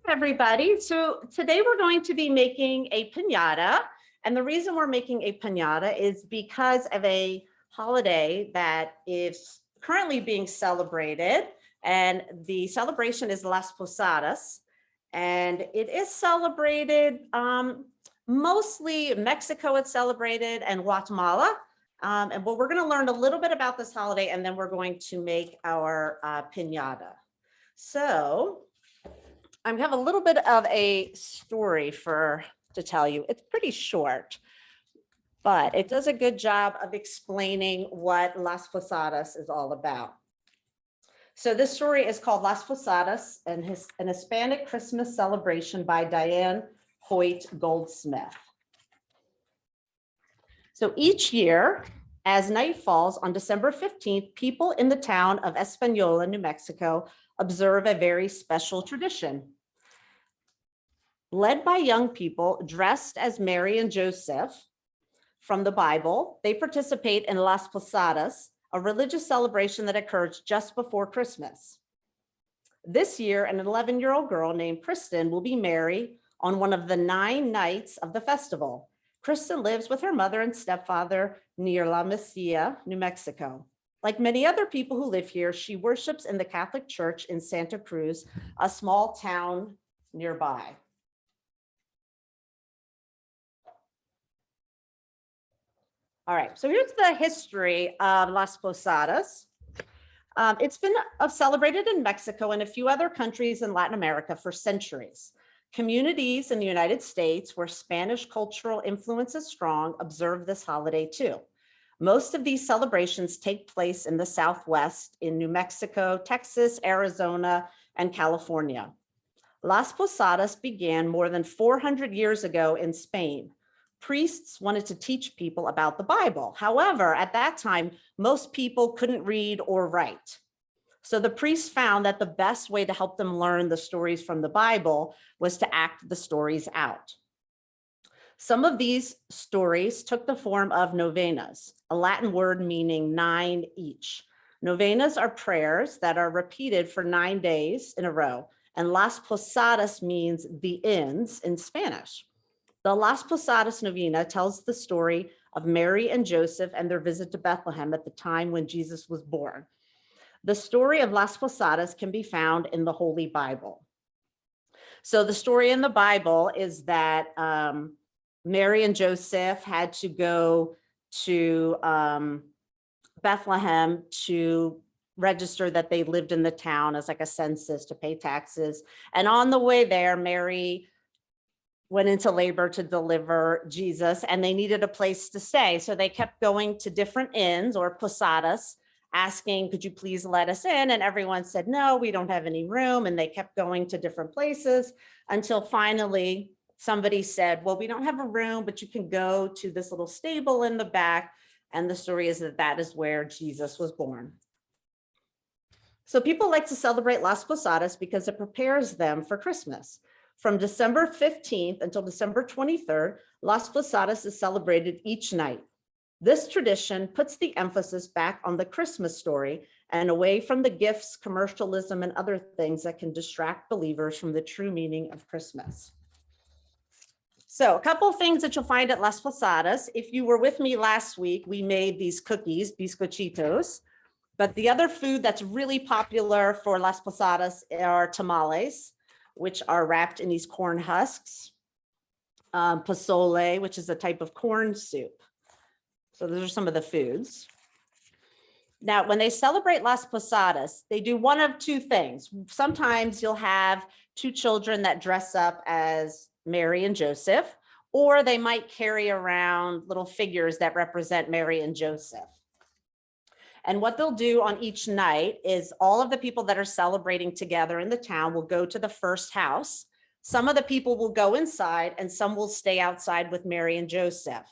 Everybody. So today we're going to be making a piñata. And the reason we're making a piñata is because of a holiday that is currently being celebrated. And the celebration is Las Posadas. And it is celebrated mostly Mexico, it's celebrated, and Guatemala. But we're going to learn a little bit about this holiday, and then we're going to make our piñata. So I have a little bit of a story to tell you. It's pretty short, but it does a good job of explaining what Las Posadas is all about. So this story is called Las Posadas, an Hispanic Christmas celebration by Diane Hoyt Goldsmith. So each year, as night falls on December 15th, people in the town of Espanola, New Mexico, observe a very special tradition. Led by young people dressed as Mary and Joseph from the Bible, they participate in Las Posadas, a religious celebration that occurs just before Christmas. This year, an 11-year-old girl named Kristen will be Mary on one of the 9 nights of the festival. Kristen lives with her mother and stepfather near La Mesilla, New Mexico. Like many other people who live here, she worships in the Catholic Church in Santa Cruz, a small town nearby. All right, so here's the history of Las Posadas. It's been celebrated in Mexico and a few other countries in Latin America for centuries. Communities in the United States where Spanish cultural influence is strong observe this holiday too. Most of these celebrations take place in the Southwest, in New Mexico, Texas, Arizona, and California. Las Posadas began more than 400 years ago in Spain. Priests wanted to teach people about the Bible. However, at that time, most people couldn't read or write. So the priests found that the best way to help them learn the stories from the Bible was to act the stories out. Some of these stories took the form of novenas, a Latin word meaning 9 each. Novenas are prayers that are repeated for 9 days in a row, and Las Posadas means the inns in Spanish. The Las Posadas novena tells the story of Mary and Joseph and their visit to Bethlehem at the time when Jesus was born. The story of Las Posadas can be found in the Holy Bible. So the story in the Bible is that Mary and Joseph had to go to Bethlehem to register that they lived in the town as like a census to pay taxes. And on the way there, Mary went into labor to deliver Jesus, and they needed a place to stay. So they kept going to different inns or posadas, asking, could you please let us in? And everyone said, no, we don't have any room. And they kept going to different places until finally somebody said, well, we don't have a room, but you can go to this little stable in the back. And the story is that that is where Jesus was born. So people like to celebrate Las Posadas because it prepares them for Christmas. From December 15th until December 23rd, Las Posadas is celebrated each night. This tradition puts the emphasis back on the Christmas story and away from the gifts, commercialism, and other things that can distract believers from the true meaning of Christmas. So a couple of things that you'll find at Las Posadas. If you were with me last week, we made these cookies, bizcochitos. But the other food that's really popular for Las Posadas are tamales, which are wrapped in these corn husks, pozole, which is a type of corn soup. So those are some of the foods. Now, when they celebrate Las Posadas, they do one of 2 things. Sometimes you'll have 2 children that dress up as Mary and Joseph, or they might carry around little figures that represent Mary and Joseph. And what they'll do on each night is all of the people that are celebrating together in the town will go to the first house. Some of the people will go inside and some will stay outside with Mary and Joseph.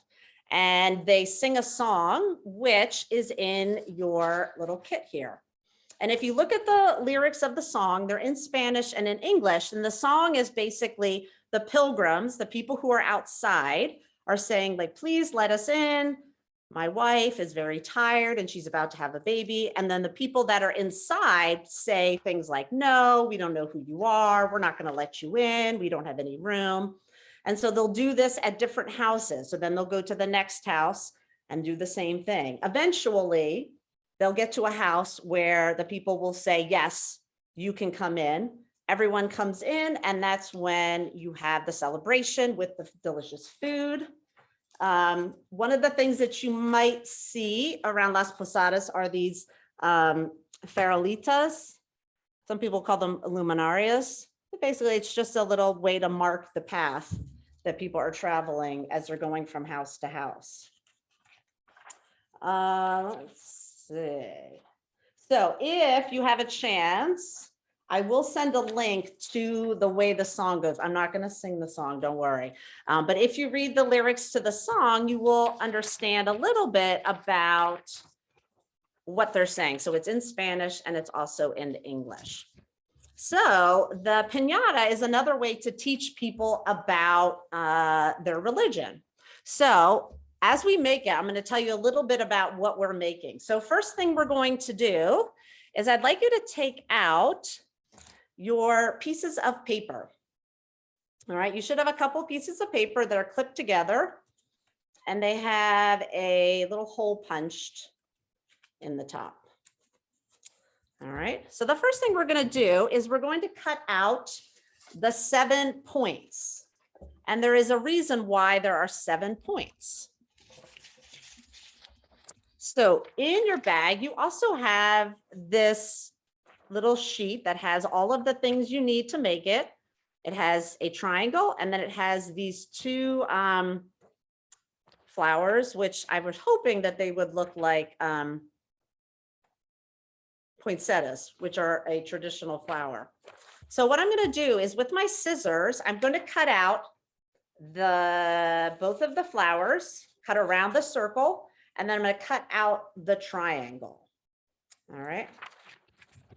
And they sing a song, which is in your little kit here. And if you look at the lyrics of the song, they're in Spanish and in English. And the song is basically the pilgrims, the people who are outside, are saying, like, please let us in. my wife is very tired and she's about to have a baby. And then the people that are inside say things like, no, we don't know who you are. We're not going to let you in. We don't have any room. And so they'll do this at different houses. So then they'll go to the next house and do the same thing. Eventually, they'll get to a house where the people will say, yes, you can come in. Everyone comes in, and that's when you have the celebration with the delicious food. One of the things that you might see around Las Posadas are these farolitas. Some people call them luminarias. But basically, it's just a little way to mark the path that people are traveling as they're going from house to house. Let's see. So if you have a chance, I will send a link to the way the song goes. I'm not going to sing the song, don't worry. But if you read the lyrics to the song, you will understand a little bit about what they're saying. So it's in Spanish and it's also in English. So the Pinata is another way to teach people about their religion. So as we make it, I'm going to tell you a little bit about what we're making. So first thing we're going to do is I'd like you to take out your pieces of paper. All right, you should have a couple pieces of paper that are clipped together and they have a little hole punched in the top. All right, so the first thing we're going to do is we're going to cut out the 7 points. And there is a reason why there are 7 points. So in your bag, you also have this little sheet that has all of the things you need to make it. It has a triangle, and then it has these 2 flowers, which I was hoping that they would look like poinsettias, which are a traditional flower. So what I'm going to do is with my scissors, I'm going to cut out both of the flowers, cut around the circle, and then I'm going to cut out the triangle. All right.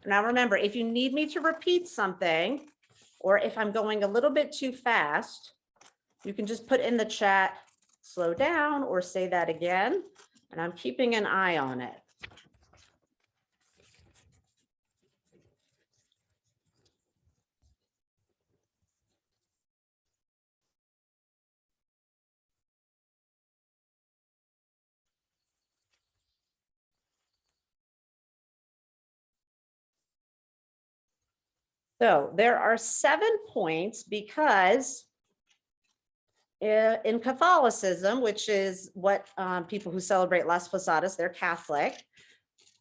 Now remember, if you need me to repeat something, or if I'm going a little bit too fast, you can just put in the chat, slow down, or say that again, and I'm keeping an eye on it. So there are 7 points because in Catholicism, which is what people who celebrate Las Posadas, they're Catholic,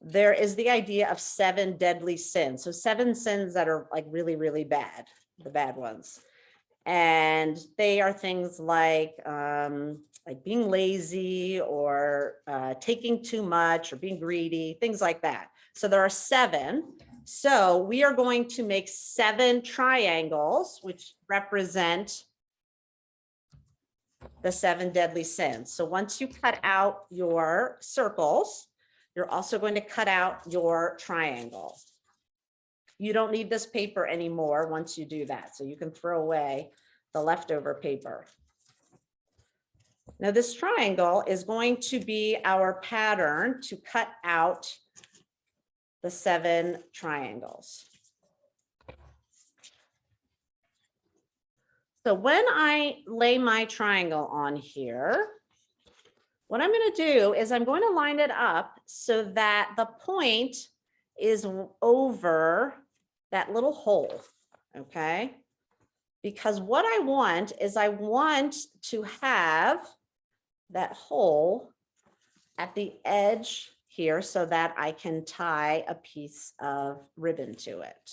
there is the idea of 7 deadly sins. So 7 sins that are like really, really bad, the bad ones. And they are things like being lazy or taking too much or being greedy, things like that. So there are 7. So we are going to make 7 triangles, which represent the 7 deadly sins. So once you cut out your circles, you're also going to cut out your triangle. You don't need this paper anymore once you do that. So you can throw away the leftover paper. Now this triangle is going to be our pattern to cut out the 7 triangles. So when I lay my triangle on here, what I'm going to do is I'm going to line it up so that the point is over that little hole, okay? Because what I want is I want to have that hole at the edge here so that I can tie a piece of ribbon to it.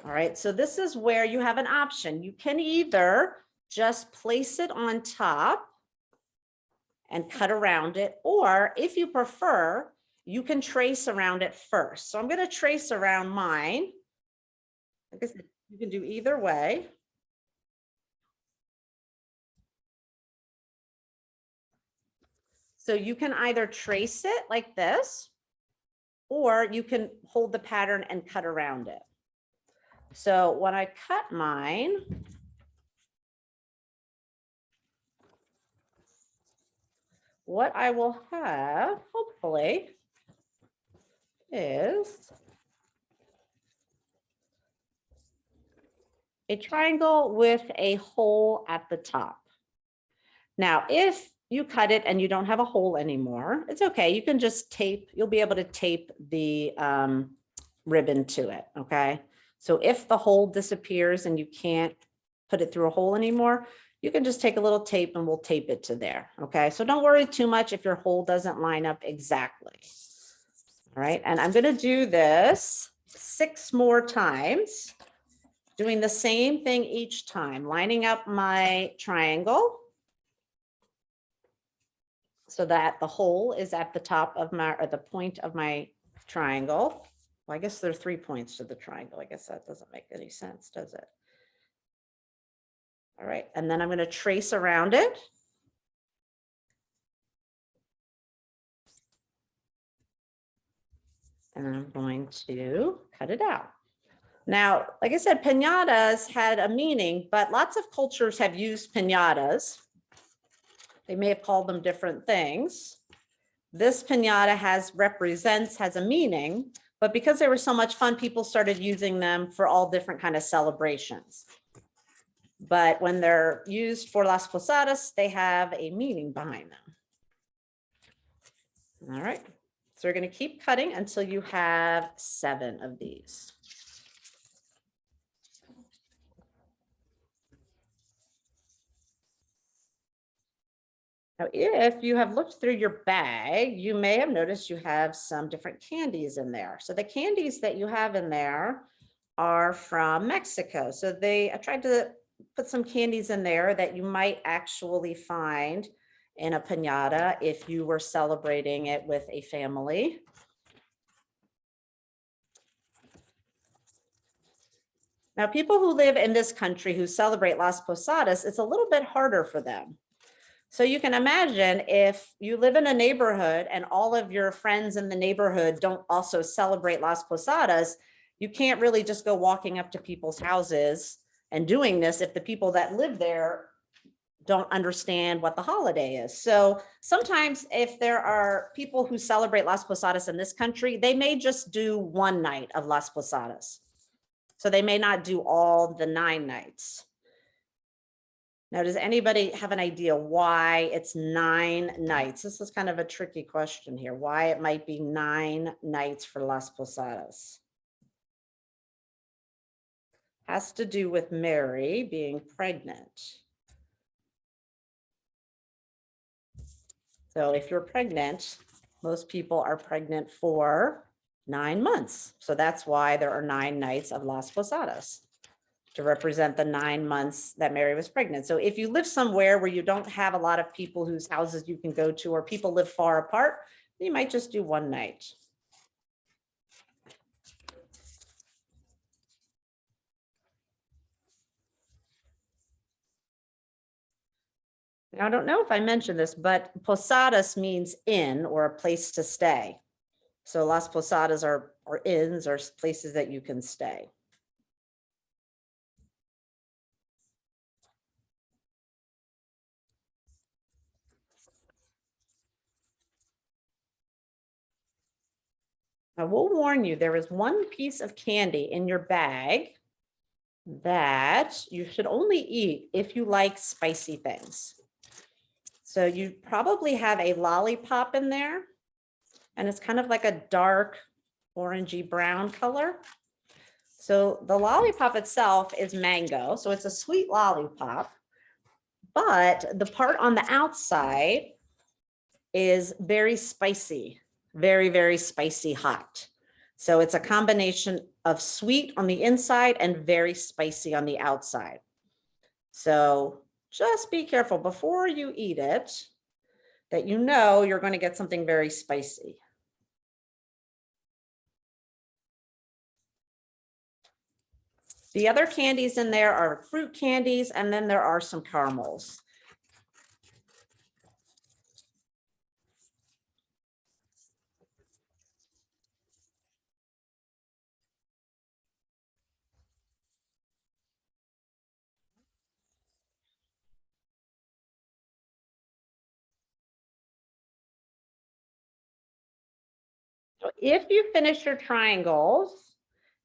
All right, so this is where you have an option. You can either just place it on top and cut around it, or if you prefer, you can trace around it first. So I'm going to trace around mine. Like I said, you can do either way. So you can either trace it like this, or you can hold the pattern and cut around it. So when I cut mine, what I will have, hopefully, is a triangle with a hole at the top. Now, if you cut it and you don't have a hole anymore, it's okay. You can just tape, you'll be able to tape the ribbon to it, okay? So if the hole disappears and you can't put it through a hole anymore, you can just take a little tape and we'll tape it to there, okay? So don't worry too much if your hole doesn't line up exactly. All right, and I'm gonna do this 6 more times, doing the same thing each time, lining up my triangle so that the hole is at the top of my, or the point of my triangle. Well, I guess there are 3 points to the triangle. I guess that doesn't make any sense, does it? All right, and then I'm going to trace around it. And I'm going to cut it out. Now, like I said, pinatas had a meaning, but lots of cultures have used pinatas. They may have called them different things. This pinata has a meaning, but because they were so much fun, people started using them for all different kind of celebrations. But when they're used for Las Posadas, they have a meaning behind them. All right, so we're going to keep cutting until you have 7 of these. Now, if you have looked through your bag, you may have noticed you have some different candies in there. So the candies that you have in there are from Mexico. So I tried to put some candies in there that you might actually find in a piñata if you were celebrating it with a family. Now, people who live in this country who celebrate Las Posadas, it's a little bit harder for them. So you can imagine if you live in a neighborhood and all of your friends in the neighborhood don't also celebrate Las Posadas, you can't really just go walking up to people's houses and doing this if the people that live there don't understand what the holiday is. So sometimes if there are people who celebrate Las Posadas in this country, they may just do one night of Las Posadas. So they may not do all the 9 nights. Now, does anybody have an idea why it's 9 nights? This is kind of a tricky question here, why it might be 9 nights for Las Posadas. Has to do with Mary being pregnant. So if you're pregnant, most people are pregnant for 9 months. So that's why there are 9 nights of Las Posadas, to represent the 9 months that Mary was pregnant. So if you live somewhere where you don't have a lot of people whose houses you can go to, or people live far apart, you might just do 1 night. Now, I don't know if I mentioned this, but Posadas means inn or a place to stay. So Las Posadas are inns or places that you can stay. I will warn you, there is one piece of candy in your bag that you should only eat if you like spicy things. So you probably have a lollipop in there, and it's kind of like a dark orangey brown color. So the lollipop itself is mango, so it's a sweet lollipop, but the part on the outside is very spicy, very, very spicy hot. So it's a combination of sweet on the inside and very spicy on the outside. So just be careful before you eat it, that you know you're going to get something very spicy. The other candies in there are fruit candies, and then there are some caramels. So if you finish your triangles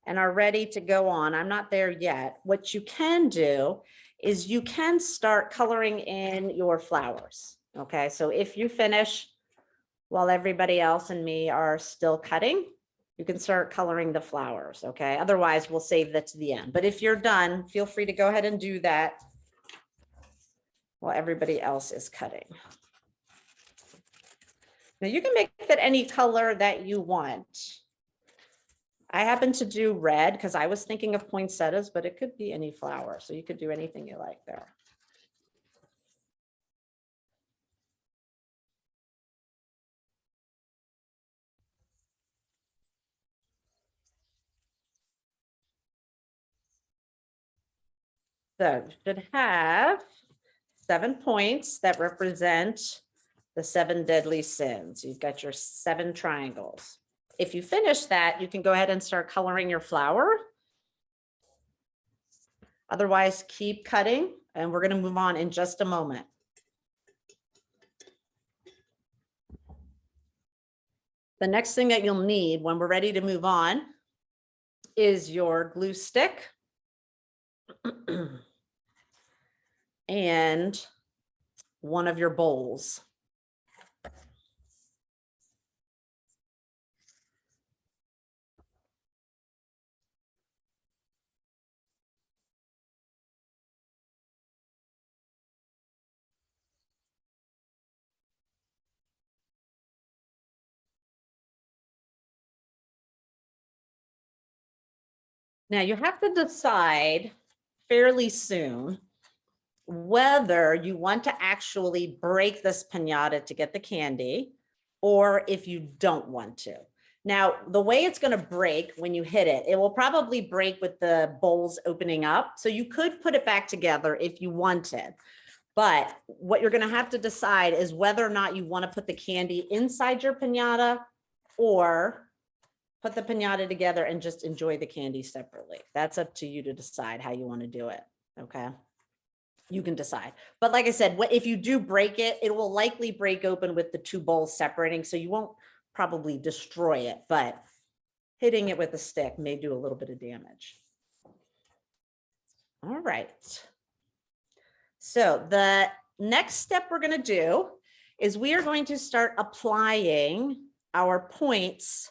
and are ready to go on, I'm not there yet. What you can do is you can start coloring in your flowers. Okay, so if you finish while everybody else and me are still cutting, you can start coloring the flowers. Okay, otherwise we'll save that to the end. But if you're done, feel free to go ahead and do that while everybody else is cutting. Now you can make it any color that you want. I happen to do red because I was thinking of poinsettias, but it could be any flower. So you could do anything you like there. So you should have 7 points that represent the 7 deadly sins. You've got your 7 triangles. If you finish that, you can go ahead and start coloring your flower. Otherwise, keep cutting, and we're going to move on in just a moment. The next thing that you'll need when we're ready to move on is your glue stick and one of your bowls. Now you have to decide fairly soon whether you want to actually break this piñata to get the candy or if you don't want to. Now, the way it's going to break when you hit it, it will probably break with the bowls opening up. So you could put it back together if you wanted. But what you're going to have to decide is whether or not you want to put the candy inside your piñata or put the piñata together and just enjoy the candy separately. That's up to you to decide how you want to do it. Okay. You can decide. But like I said, if you do break it, it will likely break open with the 2 bowls separating. So you won't probably destroy it, but hitting it with a stick may do a little bit of damage. All right. So the next step we're going to do is we are going to start applying our points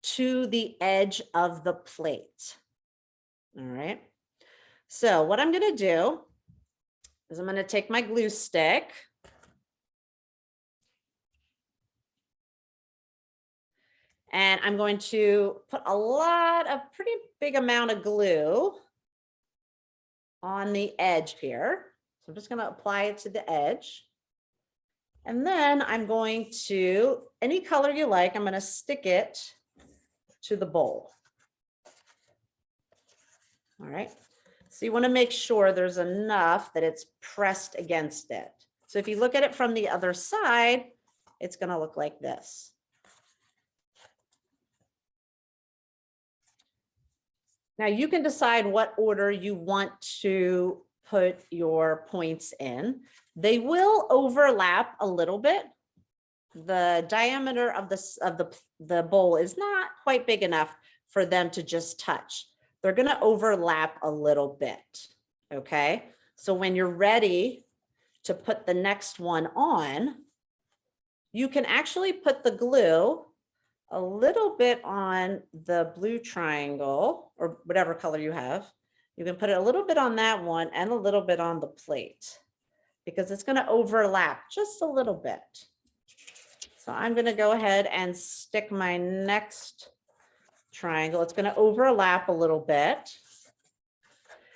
to the edge of the plate. All right. So what I'm going to do is I'm going to take my glue stick and I'm going to put a pretty big amount of glue on the edge here. So I'm just going to apply it to the edge. And then I'm going to, any color you like, I'm going to stick it to the bowl. All right. So you want to make sure there's enough that it's pressed against it. So if you look at it from the other side, it's going to look like this. Now you can decide what order you want to put your points in. They will overlap a little bit. The diameter of the bowl is not quite big enough for them to just touch. They're going to overlap a little bit. Okay. So when you're ready to put the next one on, you can actually put the glue a little bit on the blue triangle or whatever color you have. You can put it a little bit on that one and a little bit on the plate because it's going to overlap just a little bit. So I'm going to go ahead and stick my next triangle. It's going to overlap a little bit.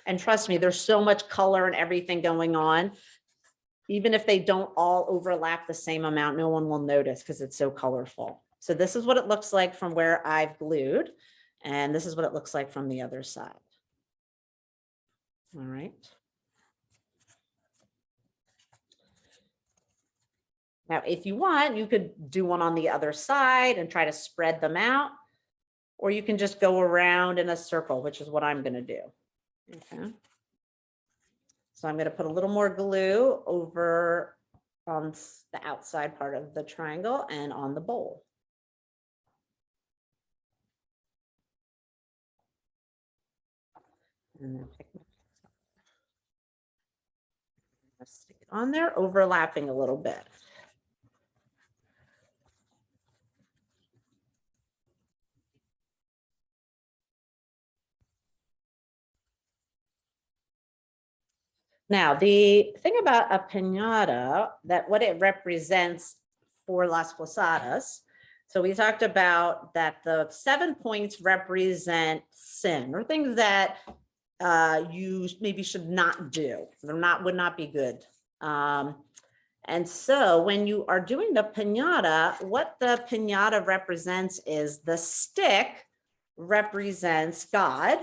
And trust me, there's so much color and everything going on. Even if they don't all overlap the same amount, no one will notice because it's so colorful. So this is what it looks like from where I've glued. And this is what it looks like from the other side. All right. Now, if you want, you could do one on the other side and try to spread them out, or you can just go around in a circle, which is what I'm going to do. Okay. So I'm going to put a little more glue over on the outside part of the triangle and on the bowl. And then stick it on there, overlapping a little bit. Now, the thing about a piñata, that what it represents for Las Posadas. So we talked about that the 7 points represent sin or things that you maybe should not do. Would not be good. And so when you are doing the piñata, what the piñata represents is the stick represents God,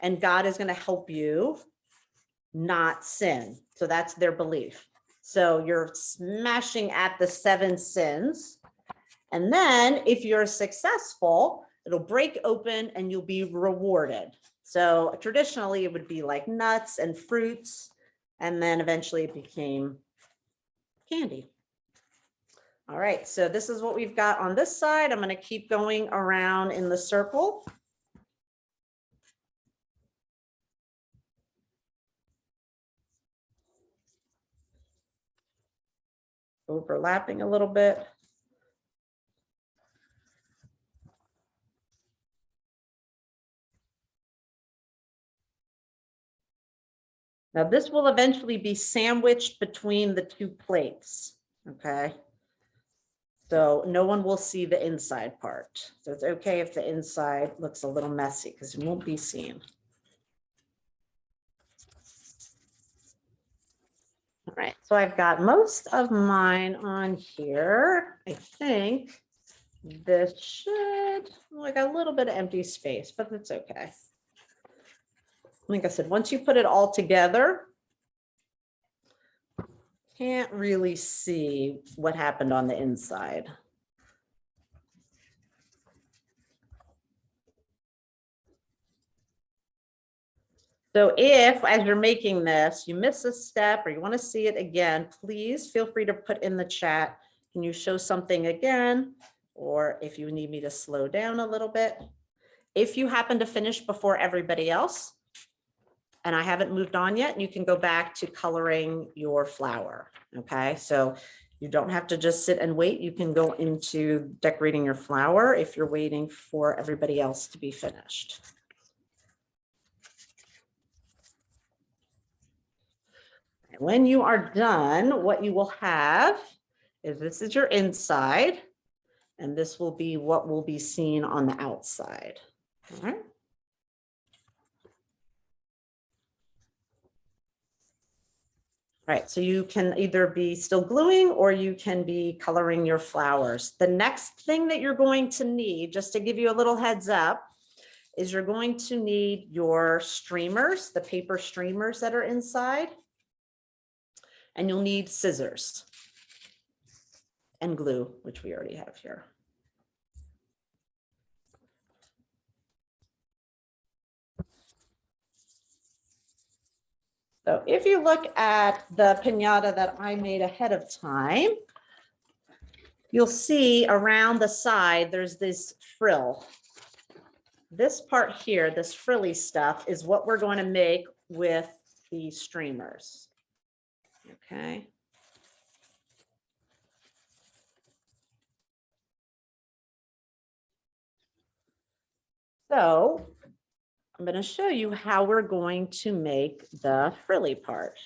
and God is going to help you not sin. So that's their belief. So you're smashing at the 7 sins. And then if you're successful, it'll break open and you'll be rewarded. So traditionally it would be like nuts and fruits. And then eventually it became candy. All right, so this is what we've got on this side. I'm going to keep going around in the circle. Overlapping a little bit. Now this will eventually be sandwiched between the 2 plates, okay? So no one will see the inside part. So it's okay if the inside looks a little messy because it won't be seen. All right, so I've got most of mine on here. I think this should, like a little bit of empty space, but it's okay. Like I said, once you put it all together, can't really see what happened on the inside. So if, as you're making this, you miss a step or you want to see it again, please feel free to put in the chat. Can you show something again? Or if you need me to slow down a little bit. If you happen to finish before everybody else, and I haven't moved on yet, you can go back to coloring your flower, okay? So you don't have to just sit and wait. You can go into decorating your flower if you're waiting for everybody else to be finished. When you are done, what you will have is this is your inside, and this will be what will be seen on the outside. All right. All right, so you can either be still gluing or you can be coloring your flowers. The next thing that you're going to need, just to give you a little heads up, is you're going to need your streamers, the paper streamers that are inside, and you'll need scissors and glue, which we already have here. So if you look at the piñata that I made ahead of time, you'll see around the side, there's this frill. This part here, this frilly stuff, is what we're going to make with the streamers. Okay. So I'm going to show you how we're going to make the frilly part.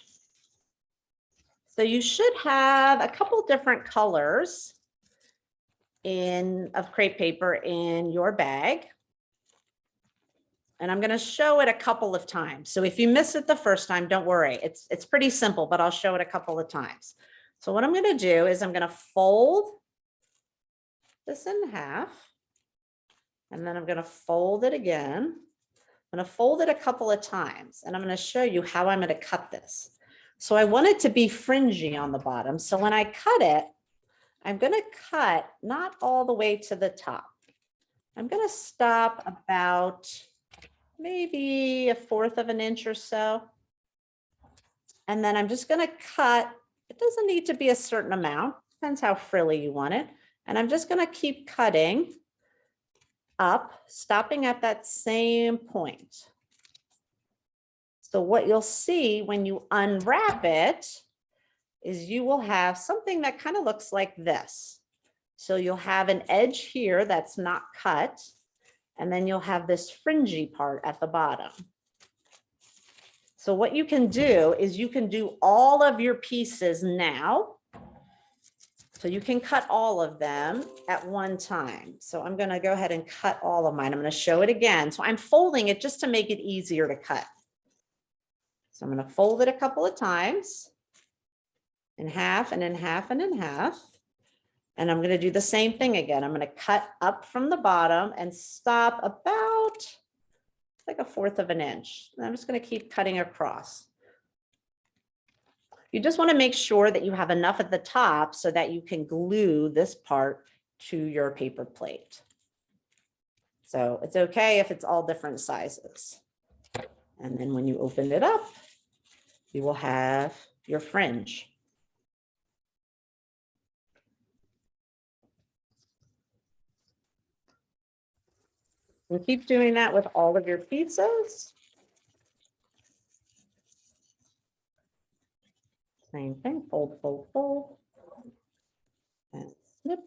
So you should have a couple different colors of crepe paper in your bag. And I'm going to show it a couple of times. So if you miss it the first time, don't worry. It's pretty simple, but I'll show it a couple of times. So what I'm going to do is I'm going to fold this in half. And then I'm going to fold it again. I'm going to fold it a couple of times, and I'm going to show you how I'm going to cut this. So I want it to be fringy on the bottom. So when I cut it, I'm going to cut not all the way to the top. I'm going to stop about maybe 1/4 of an inch or so. And then I'm just going to cut. It doesn't need to be a certain amount. Depends how frilly you want it. And I'm just going to keep cutting up, stopping at that same point. So what you'll see when you unwrap it is you will have something that kind of looks like this. So you'll have an edge here that's not cut, and then you'll have this fringy part at the bottom. So what you can do is you can do all of your pieces now. So you can cut all of them at one time. So I'm going to go ahead and cut all of mine. I'm going to show it again. So I'm folding it just to make it easier to cut. So I'm going to fold it a couple of times in half and in half and in half. And I'm going to do the same thing again. I'm going to cut up from the bottom and stop about like 1/4 of an inch. And I'm just going to keep cutting across. You just want to make sure that you have enough at the top so that you can glue this part to your paper plate. So it's okay if it's all different sizes. And then when you open it up, you will have your fringe. And keep doing that with all of your pieces. Same thing, fold, fold, fold, and snip.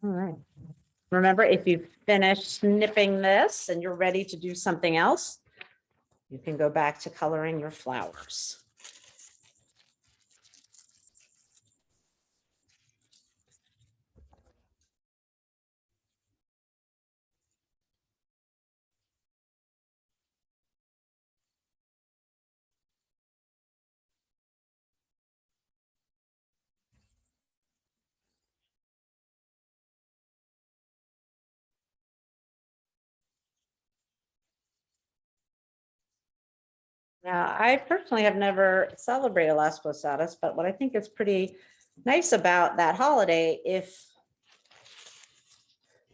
All right. Remember, if you finish snipping this and you're ready to do something else, you can go back to coloring your flowers. Now, I personally have never celebrated Las Posadas, but what I think is pretty nice about that holiday, if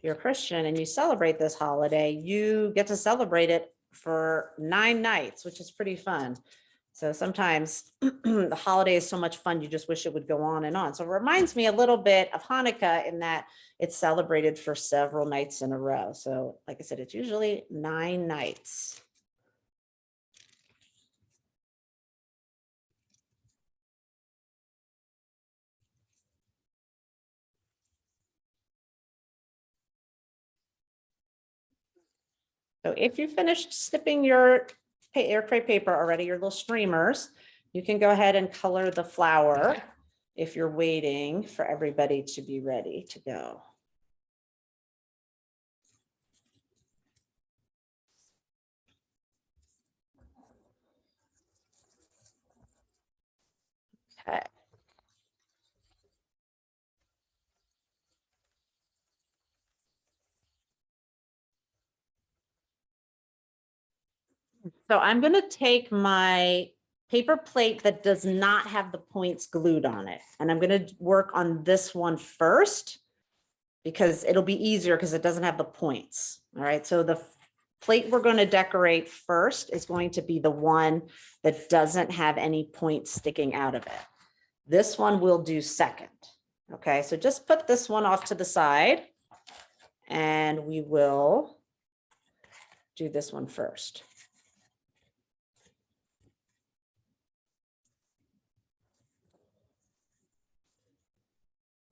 you're Christian and you celebrate this holiday, you get to celebrate it for 9 nights, which is pretty fun. So sometimes the holiday is so much fun, you just wish it would go on and on. So it reminds me a little bit of Hanukkah in that it's celebrated for several nights in a row. So like I said, it's usually 9 nights. So if you finished snipping your crepe paper already, your little streamers, you can go ahead and color the flower if you're waiting for everybody to be ready to go. Okay. So I'm going to take my paper plate that does not have the points glued on it, and I'm going to work on this one first because it'll be easier because it doesn't have the points. All right. So the plate we're going to decorate first is going to be the one that doesn't have any points sticking out of it. This one we'll do second. Okay. So just put this one off to the side and we will do this one first.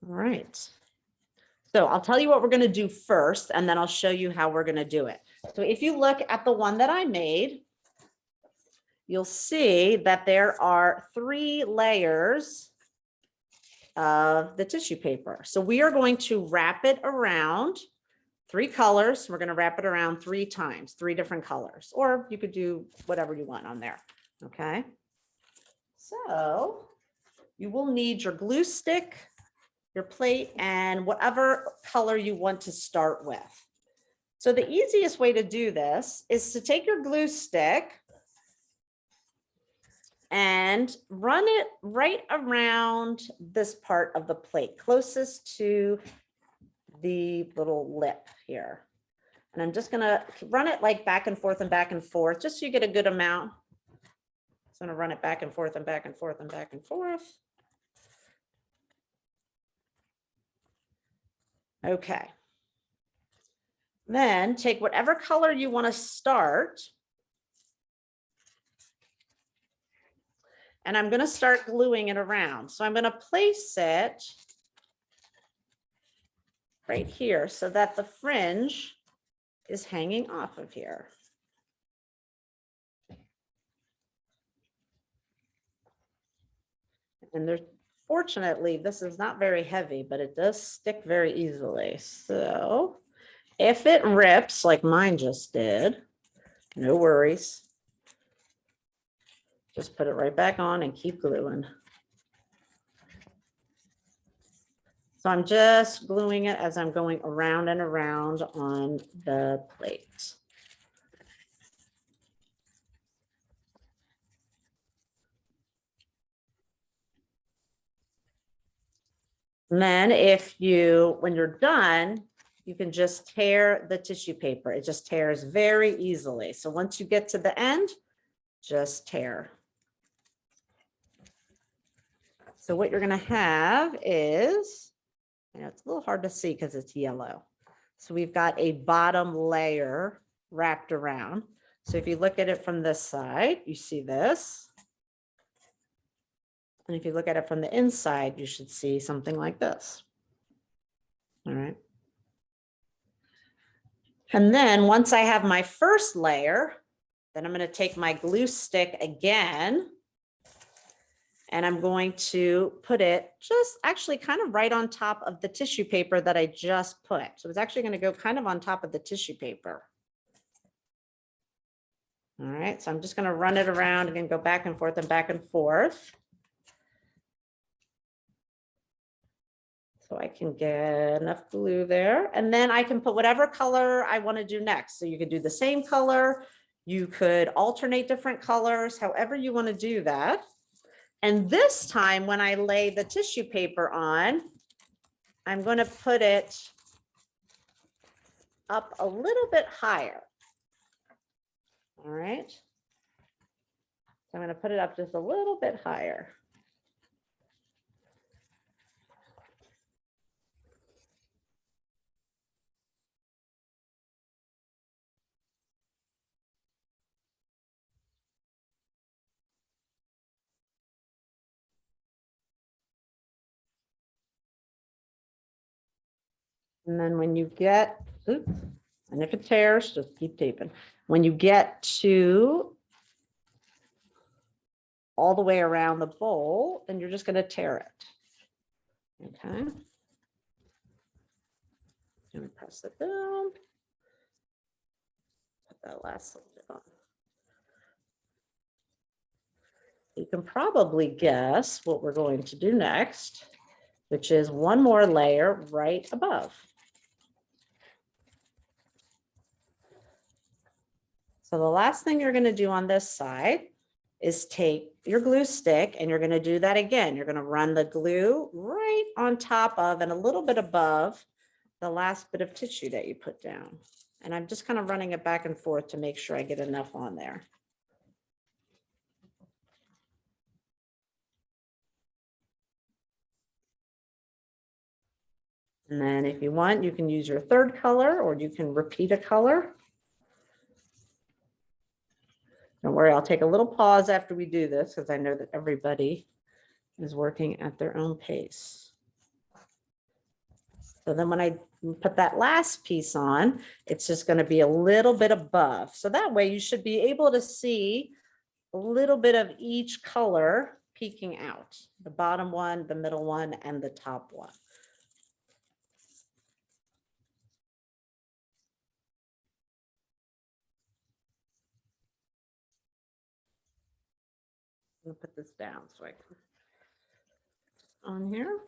All right. So I'll tell you what we're going to do first, and then I'll show you how we're going to do it. So if you look at the one that I made, you'll see that there are 3 layers of the tissue paper. So we are going to wrap it around 3 colors. We're going to wrap it around 3 times, 3 different colors, or you could do whatever you want on there. Okay. So you will need your glue stick, your plate, and whatever color you want to start with. So the easiest way to do this is to take your glue stick and run it right around this part of the plate, closest to the little lip here. And I'm just gonna run it like back and forth, just so you get a good amount. So I'm going to run it back and forth and back and forth and back and forth. Okay. Then take whatever color you want to start. And I'm going to start gluing it around. So I'm going to place it right here so that the fringe is hanging off of here. And there's, fortunately, this is not very heavy, but it does stick very easily. So if it rips like mine just did, no worries. Just put it right back on and keep gluing. So I'm just gluing it as I'm going around and around on the plate. And then when you're done, you can just tear the tissue paper. It just tears very easily. So once you get to the end, just tear. So what you're going to have is, I know it's a little hard to see because it's yellow. So we've got a bottom layer wrapped around. So if you look at it from this side, you see this. And if you look at it from the inside, you should see something like this. All right. And then once I have my first layer, then I'm going to take my glue stick again. And I'm going to put it just actually kind of right on top of the tissue paper that I just put. So it's actually going to go kind of on top of the tissue paper. All right, so I'm just going to run it around and go back and forth and back and forth. So I can get enough glue there. And then I can put whatever color I want to do next. So you could do the same color. You could alternate different colors, however you want to do that. And this time when I lay the tissue paper on, I'm going to put it up a little bit higher. All right. So I'm going to put it up just a little bit higher. And then when you get, oops, and if it tears, just keep taping. When you get to all the way around the bowl, then you're just going to tear it. Okay. Going to press it down. Put that last little bit on. You can probably guess what we're going to do next, which is one more layer right above. So the last thing you're going to do on this side is take your glue stick and you're going to do that again. You're going to run the glue right on top of and a little bit above the last bit of tissue that you put down. And I'm just kind of running it back and forth to make sure I get enough on there. And then if you want, you can use your third color or you can repeat a color. Don't worry, I'll take a little pause after we do this because I know that everybody is working at their own pace. So then when I put that last piece on, it's just going to be a little bit above. So that way you should be able to see a little bit of each color peeking out. The bottom one, the middle one, and the top one. I'm going to put this down so I can on here.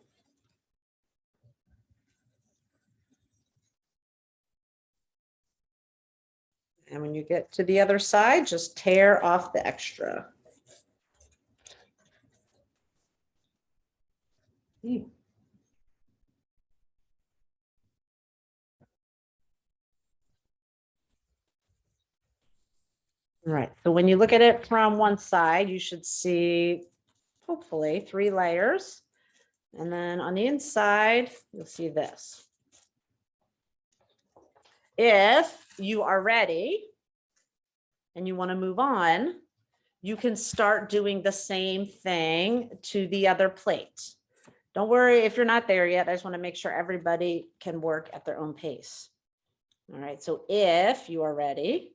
And when you get to the other side, just tear off the extra. All right, so when you look at it from one side, you should see hopefully 3 layers. And then on the inside, you'll see this. If you are ready and you want to move on, you can start doing the same thing to the other plate. Don't worry if you're not there yet. I just want to make sure everybody can work at their own pace. All right, so if you are ready,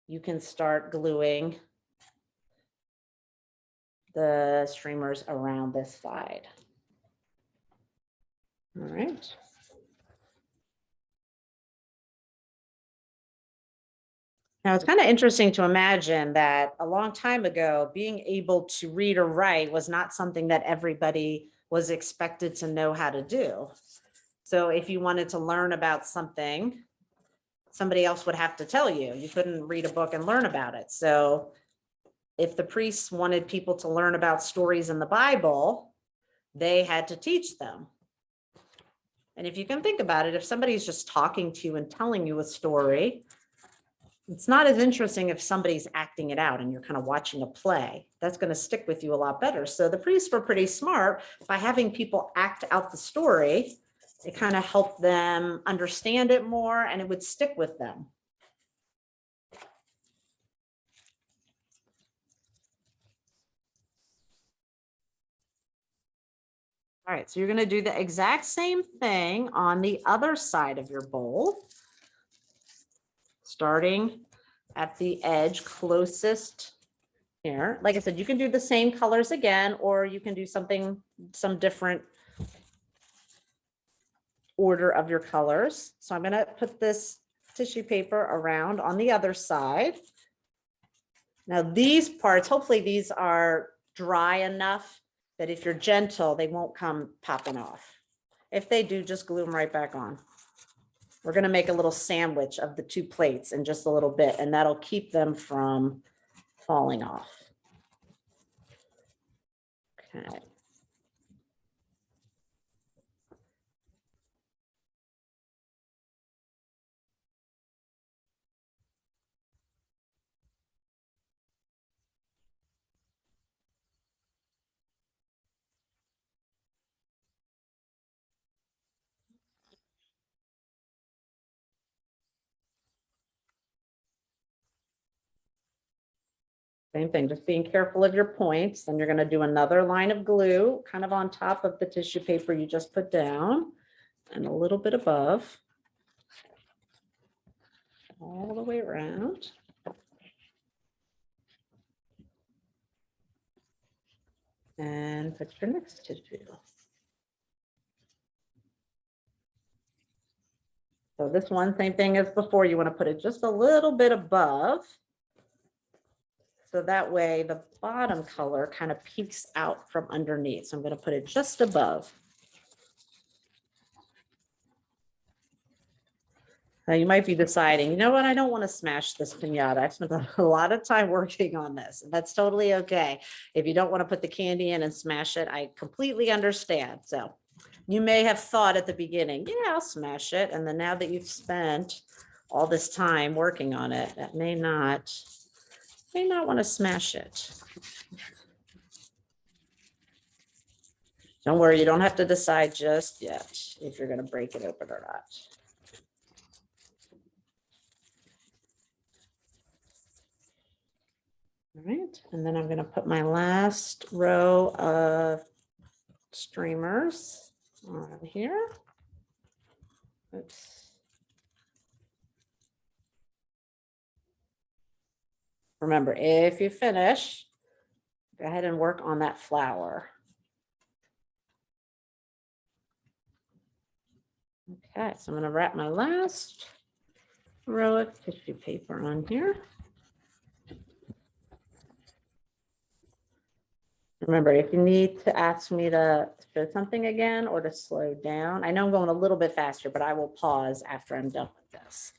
you can start gluing the streamers around this side. All right. Now, it's kind of interesting to imagine that a long time ago, being able to read or write was not something that everybody was expected to know how to do. So if you wanted to learn about something, somebody else would have to tell you. You couldn't read a book and learn about it. So if the priests wanted people to learn about stories in the Bible, they had to teach them. And if you can think about it, if somebody's just talking to you and telling you a story, it's not as interesting if somebody's acting it out and you're kind of watching a play. That's going to stick with you a lot better. So the priests were pretty smart by having people act out the story. It kind of helped them understand it more and it would stick with them. All right, so you're going to do the exact same thing on the other side of your bowl, starting at the edge closest here. Like I said, you can do the same colors again, or you can do some different order of your colors. So I'm going to put this tissue paper around on the other side. Now these parts, hopefully these are dry enough that if you're gentle, they won't come popping off. If they do, just glue them right back on. We're going to make a little sandwich of the 2 plates in just a little bit, and that'll keep them from falling off. Okay. Same thing, just being careful of your points. Then you're going to do another line of glue kind of on top of the tissue paper you just put down and a little bit above, all the way around. And put your next tissue. So this one, same thing as before, you want to put it just a little bit above. So that way the bottom color kind of peeks out from underneath. So I'm going to put it just above. Now you might be deciding, you know what, I don't want to smash this piñata. I spent a lot of time working on this, and that's totally okay. If you don't want to put the candy in and smash it, I completely understand. So you may have thought at the beginning, yeah, I'll smash it. And then now that you've spent all this time working on it, that may not want to smash it. Don't worry, you don't have to decide just yet if you're going to break it open or not. All right, and then I'm going to put my last row of streamers on here. Oops. Remember, if you finish, go ahead and work on that flower. Okay, so I'm going to wrap my last row of tissue paper on here. Remember, if you need to ask me to show something again or to slow down, I know I'm going a little bit faster, but I will pause after I'm done with this.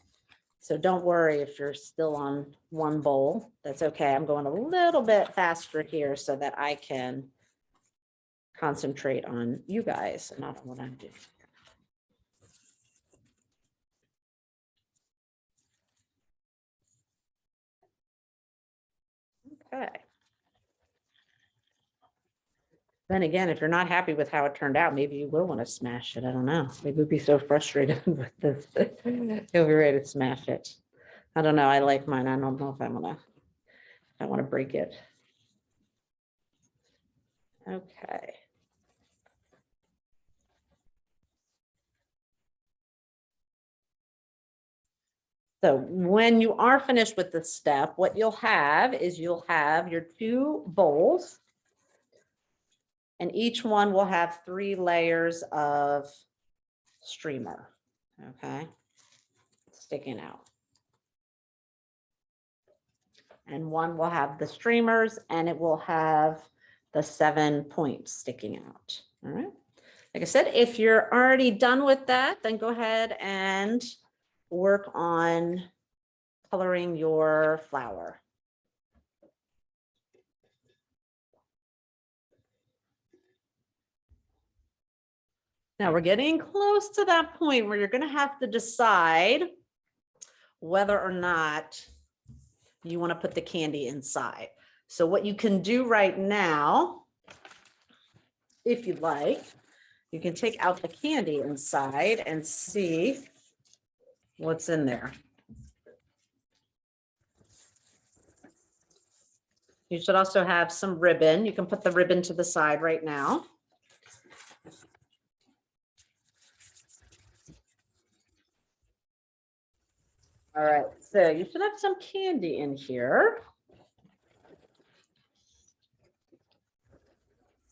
So don't worry if you're still on one bowl. That's okay. I'm going a little bit faster here so that I can concentrate on you guys and not on what I'm doing. Okay. Then again, if you're not happy with how it turned out, maybe you will want to smash it. I don't know. Maybe you'll be so frustrated with this. You'll be ready to smash it. I don't know. I like mine. I don't know if I want to break it. Okay. So when you are finished with this step, what you'll have is you'll have your 2 bowls, and each one will have 3 layers of streamer, okay, sticking out. And one will have the streamers, and it will have the 7 points sticking out, all right? Like I said, if you're already done with that, then go ahead and work on coloring your flower. Now we're getting close to that point where you're going to have to decide whether or not you want to put the candy inside. So what you can do right now, if you'd like, you can take out the candy inside and see what's in there. You should also have some ribbon. You can put the ribbon to the side right now. All right, so you should have some candy in here.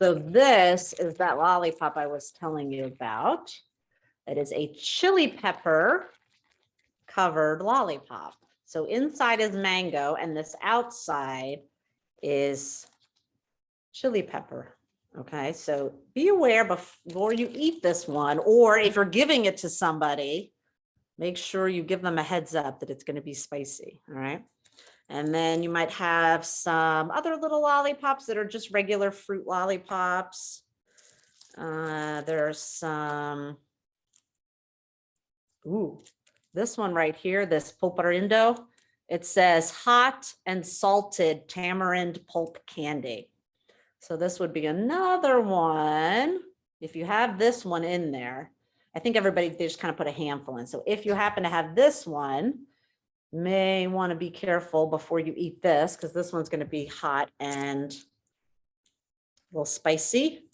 So this is that lollipop I was telling you about. It is a chili pepper covered lollipop. So inside is mango and this outside is chili pepper. Okay, so be aware before you eat this one, or if you're giving it to somebody, make sure you give them a heads up that it's going to be spicy. All right. And then you might have some other little lollipops that are just regular fruit lollipops. There's some, this one right here, this pulparindo. It says hot and salted tamarind pulp candy. So this would be another one. If you have this one in there, I think everybody, they just kind of put a handful in. So if you happen to have this one, may want to be careful before you eat this, because this one's going to be hot and a little spicy.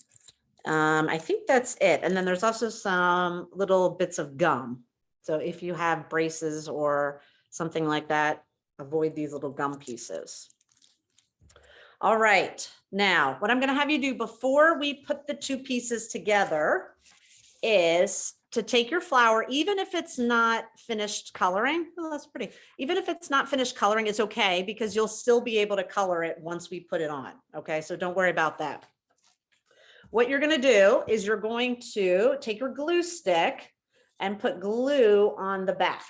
I think that's it. And then there's also some little bits of gum. So if you have braces or something like that, avoid these little gum pieces. All right. Now, what I'm going to have you do before we put the 2 pieces together is to take your flower, even if it's not finished coloring. Oh, that's pretty. Even if it's not finished coloring, it's okay, because you'll still be able to color it once we put it on. Okay, so don't worry about that. What you're going to do is you're going to take your glue stick and put glue on the back.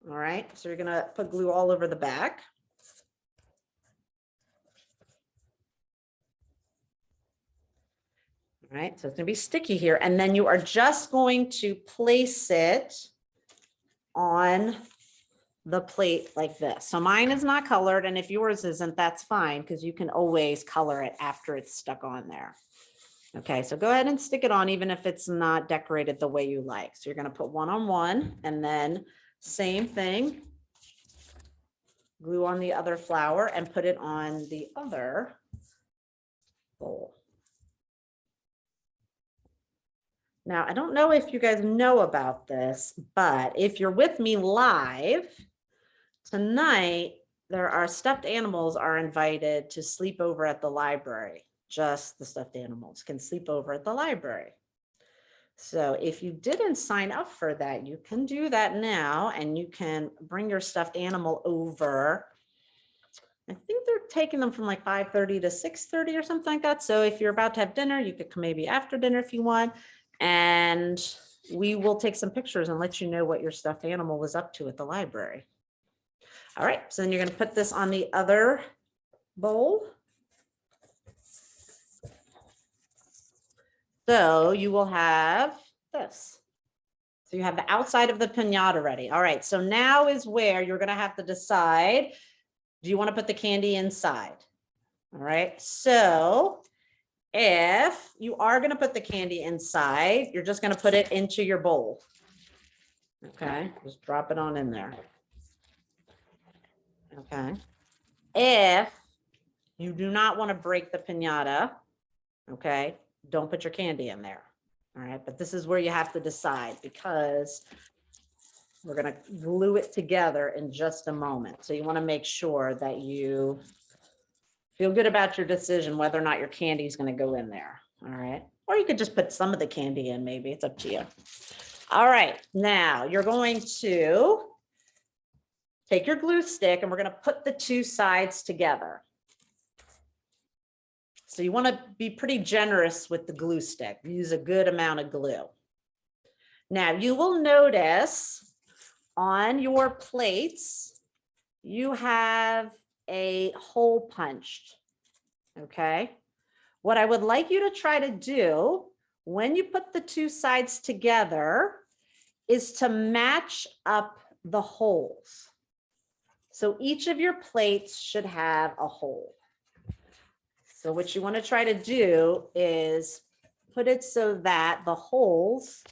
All right, so you're going to put glue all over the back. All right, so it's going to be sticky here. And then you are just going to place it on the plate like this. So mine is not colored, and if yours isn't, that's fine, because you can always color it after it's stuck on there. Okay, so go ahead and stick it on, even if it's not decorated the way you like. So you're going to put one on one, and then same thing, glue on the other flower and put it on the other bowl. Now, I don't know if you guys know about this, but if you're with me live tonight, there are stuffed animals are invited to sleep over at the library. Just the stuffed animals can sleep over at the library. So if you didn't sign up for that, you can do that now, and you can bring your stuffed animal over. I think they're taking them from like 5:30 to 6:30 or something like that. So if you're about to have dinner, you could come maybe after dinner if you want, and we will take some pictures and let you know what your stuffed animal was up to at the library. All right, so then you're going to put this on the other bowl. So you will have this. So you have the outside of the pinata ready. All right, so now is where you're going to have to decide, do you want to put the candy inside? All right, so if you are going to put the candy inside, you're just going to put it into your bowl. Okay, just drop it on in there. Okay. If you do not want to break the piñata, okay, don't put your candy in there. All right, but this is where you have to decide because we're going to glue it together in just a moment. So you want to make sure that you feel good about your decision whether or not your candy is going to go in there. All right, or you could just put some of the candy in, maybe. It's up to you. All right, now you're going to take your glue stick and we're going to put the two sides together. So you want to be pretty generous with the glue stick. Use a good amount of glue. Now you will notice on your plates, you have a hole punched. Okay. What I would like you to try to do when you put the two sides together is to match up the holes. So each of your plates should have a hole. So what you want to try to do is put it so that the holes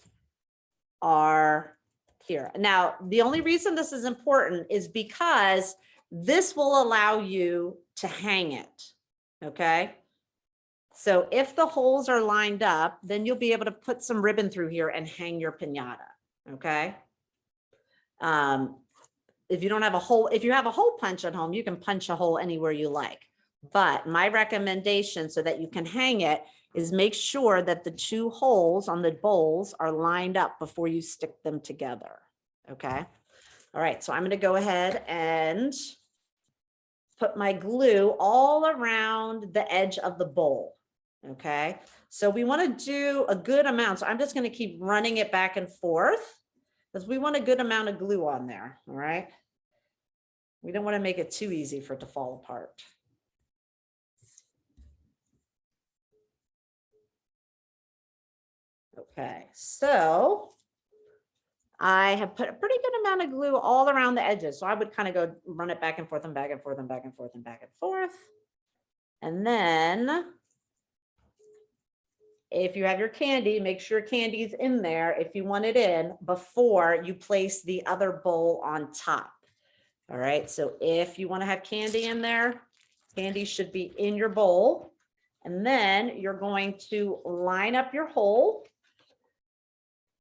are here. Now, the only reason this is important is because this will allow you to hang it. Okay. So if the holes are lined up, then you'll be able to put some ribbon through here and hang your piñata. Okay. If you don't have a hole, if you have a hole punch at home, you can punch a hole anywhere you like. But my recommendation so that you can hang it is make sure that the two holes on the bowls are lined up before you stick them together. Okay. All right. So I'm going to go ahead and put my glue all around the edge of the bowl. Okay. So we want to do a good amount. So I'm just going to keep running it back and forth because we want a good amount of glue on there. All right. We don't want to make it too easy for it to fall apart. Okay, so I have put a pretty good amount of glue all around the edges. So I would kind of go run it back and forth and back and forth and back and forth and back and forth. And then if you have your candy, make sure candy's in there if you want it in before you place the other bowl on top. All right, so if you want to have candy in there, candy should be in your bowl. And then you're going to line up your hole.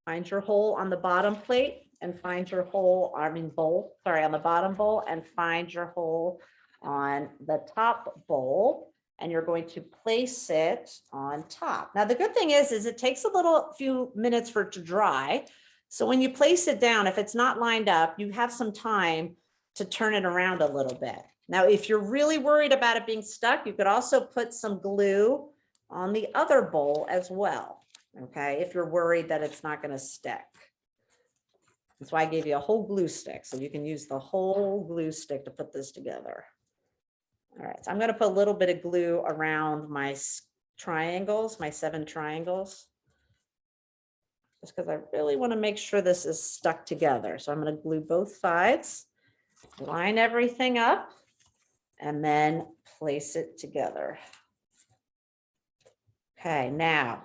Find your hole on the bottom plate and find your hole, bowl, sorry, on the bottom bowl and find your hole on the top bowl. And you're going to place it on top. Now, the good thing is it takes a few minutes for it to dry. So when you place it down, if it's not lined up, you have some time to turn it around a little bit. Now, if you're really worried about it being stuck, you could also put some glue on the other bowl as well. Okay, if you're worried that it's not going to stick. That's why I gave you a whole glue stick. So you can use the whole glue stick to put this together. All right, so I'm going to put a little bit of glue around my triangles, my 7 triangles. Just because I really want to make sure this is stuck together. So I'm going to glue both sides, line everything up, and then place it together. Okay, now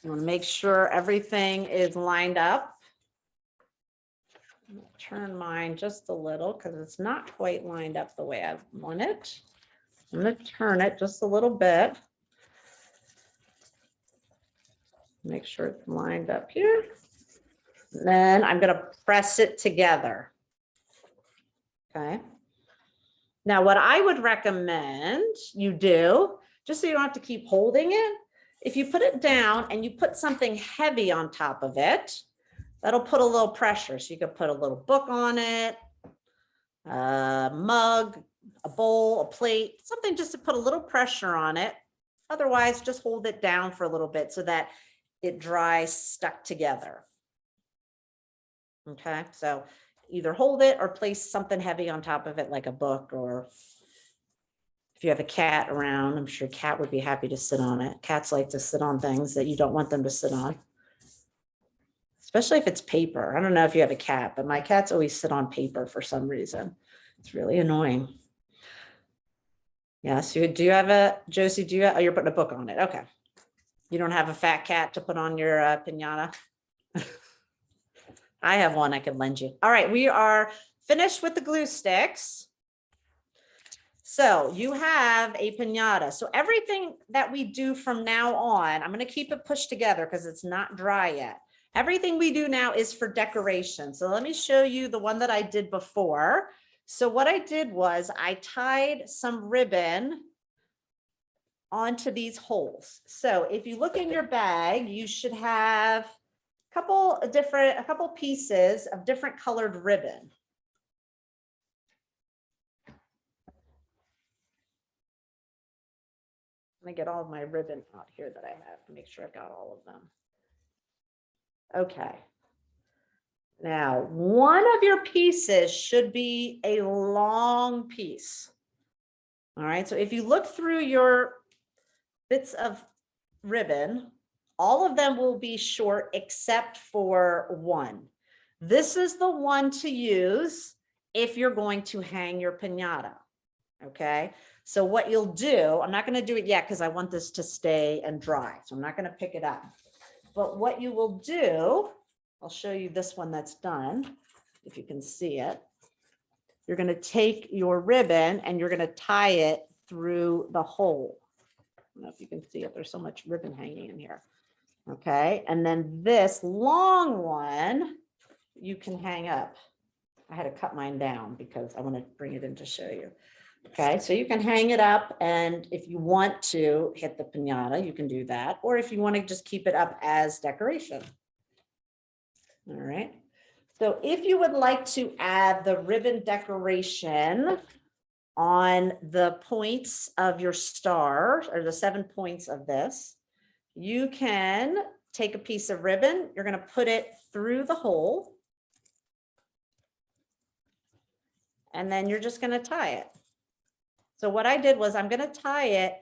you want to make sure everything is lined up. Turn mine just a little because it's not quite lined up the way I want it. I'm going to turn it just a little bit. Make sure it's lined up here. And then I'm going to press it together. Okay. Now, what I would recommend you do, just so you don't have to keep holding it, if you put it down and you put something heavy on top of it, that'll put a little pressure. So you could put a little book on it, a mug, a bowl, a plate, something just to put a little pressure on it. Otherwise, just hold it down for a little bit so that it dries stuck together. Okay, so either hold it or place something heavy on top of it like a book, or if you have a cat around, I'm sure cat would be happy to sit on it. Cats like to sit on things that you don't want them to sit on, especially if it's paper. I don't know if you have a cat, but my cats always sit on paper for some reason. It's really annoying. Yeah, so do you have a, Josie, do you have, oh, you're putting a book on it. Okay. You don't have a fat cat to put on your pinata? I have one I could lend you. All right, we are finished with the glue sticks. So you have a pinata. So everything that we do from now on, I'm going to keep it pushed together because it's not dry yet. Everything we do now is for decoration. So let me show you the one that I did before. So what I did was I tied some ribbon onto these holes. So if you look in your bag, you should have a couple pieces of different colored ribbon. Let me get all of my ribbon out here that I have to make sure I've got all of them. Okay. Now, one of your pieces should be a long piece. All right, so if you look through your bits of ribbon, all of them will be short except for one. This is the one to use if you're going to hang your pinata. Okay, so what you'll do, I'm not going to do it yet because I want this to stay and dry, so I'm not going to pick it up. But what you will do, I'll show you this one that's done, if you can see it. You're going to take your ribbon and you're going to tie it through the hole. I don't know if you can see it. There's so much ribbon hanging in here. Okay, and then this long one you can hang up. I had to cut mine down because I want to bring it in to show you. Okay, so you can hang it up, and if you want to hit the pinata, you can do that. Or if you want to just keep it up as decoration. All right. So if you would like to add the ribbon decoration on the points of your star, or the 7 points of this, you can take a piece of ribbon. You're going to put it through the hole. And then you're just going to tie it. So what I did was I'm going to tie it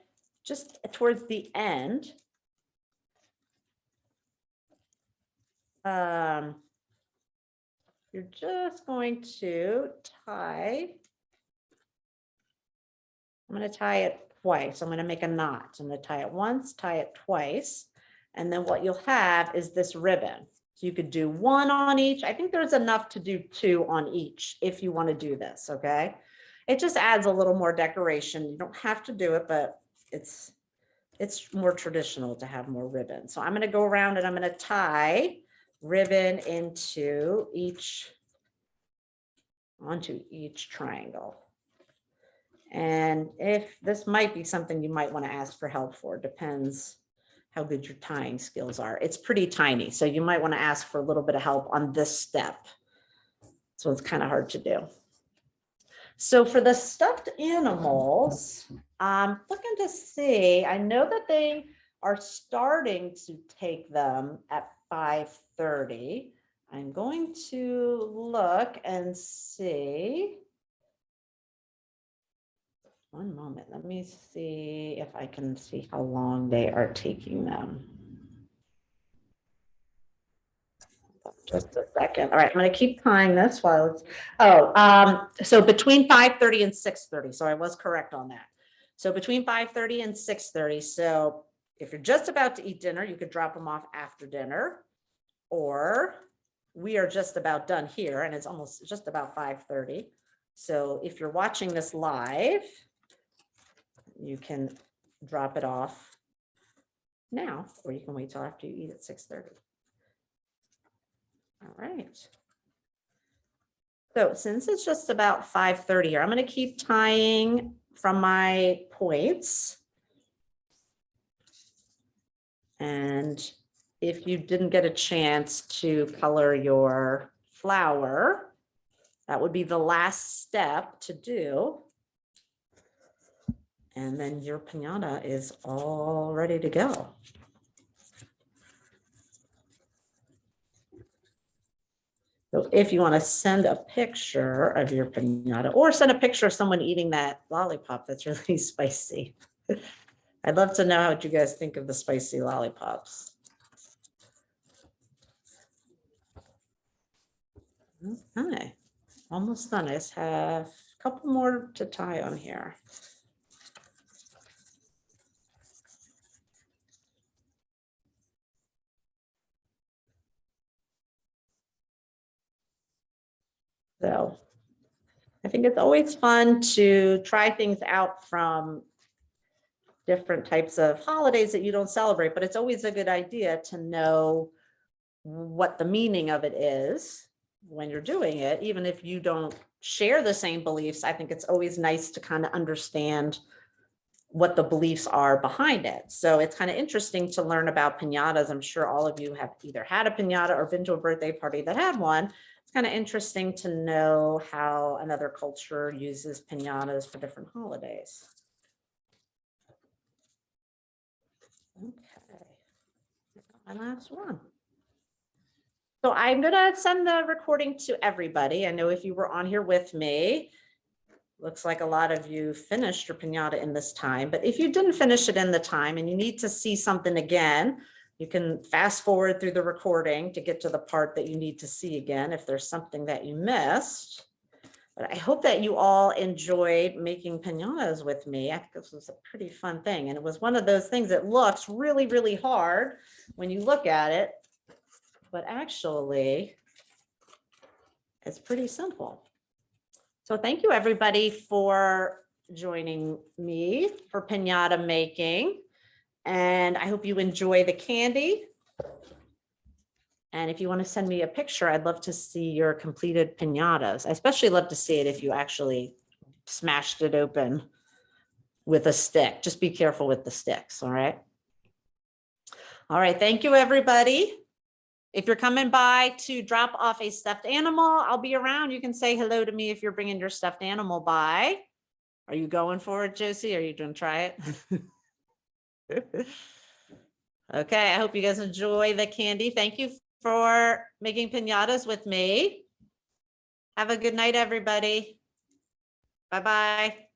just towards the end. You're just going to tie. I'm going to tie it twice. I'm going to make a knot. So I'm going to tie it once, tie it twice. And then what you'll have is this ribbon. So you could do one on each. I think there's enough to do 2 on each if you want to do this. Okay. It just adds a little more decoration. You don't have to do it, but it's more traditional to have more ribbon. So I'm going to go around and I'm going to tie ribbon onto each triangle. And if this might be something you might want to ask for help for, depends how good your tying skills are. It's pretty tiny, so you might want to ask for a little bit of help on this step. So it's kind of hard to do. So for the stuffed animals, I'm looking to see, I know that they are starting to take them at 5:30. I'm going to look and see. One moment, let me see if I can see how long they are taking them. Just a second. All right, I'm going to keep tying this while it's, so between 5:30 and 6:30. So I was correct on that. So between 5:30 and 6:30. So if you're just about to eat dinner, you could drop them off after dinner, or we are just about done here and it's almost just about 5:30. So if you're watching this live, you can drop it off now, or you can wait till after you eat at 6:30. All right. So since it's just about 5:30 here, I'm going to keep tying from my points. And if you didn't get a chance to color your flower, that would be the last step to do. And then your pinata is all ready to go. So if you want to send a picture of your pinata or send a picture of someone eating that lollipop that's really spicy. I'd love to know what you guys think of the spicy lollipops. Okay, almost done. I just have a couple more to tie on here. So I think it's always fun to try things out from different types of holidays that you don't celebrate, but it's always a good idea to know what the meaning of it is when you're doing it, even if you don't share the same beliefs. I think it's always nice to kind of understand what the beliefs are behind it. So it's kind of interesting to learn about piñatas. I'm sure all of you have either had a piñata or been to a birthday party that had one. It's kind of interesting to know how another culture uses piñatas for different holidays. Okay, my last one. So I'm gonna send the recording to everybody. I know if you were on here with me, looks like a lot of you finished your piñata in this time, but if you didn't finish it in the time and you need to see something again, you can fast forward through the recording to get to the part that you need to see again if there's something that you missed. But I hope that you all enjoyed making piñatas with me. I think this was a pretty fun thing. And it was one of those things that looks really, really hard when you look at it, but actually it's pretty simple. So thank you everybody for joining me for piñata making. And I hope you enjoy the candy. And if you want to send me a picture, I'd love to see your completed piñatas. I especially love to see it if you actually smashed it open with a stick. Just be careful with the sticks, all right? All right, thank you everybody. If you're coming by to drop off a stuffed animal, I'll be around. You can say hello to me if you're bringing your stuffed animal by. Are you going for it, Josie? Are you going to try it? Okay, I hope you guys enjoy the candy. Thank you for making piñatas with me. Have a good night, everybody. Bye-bye.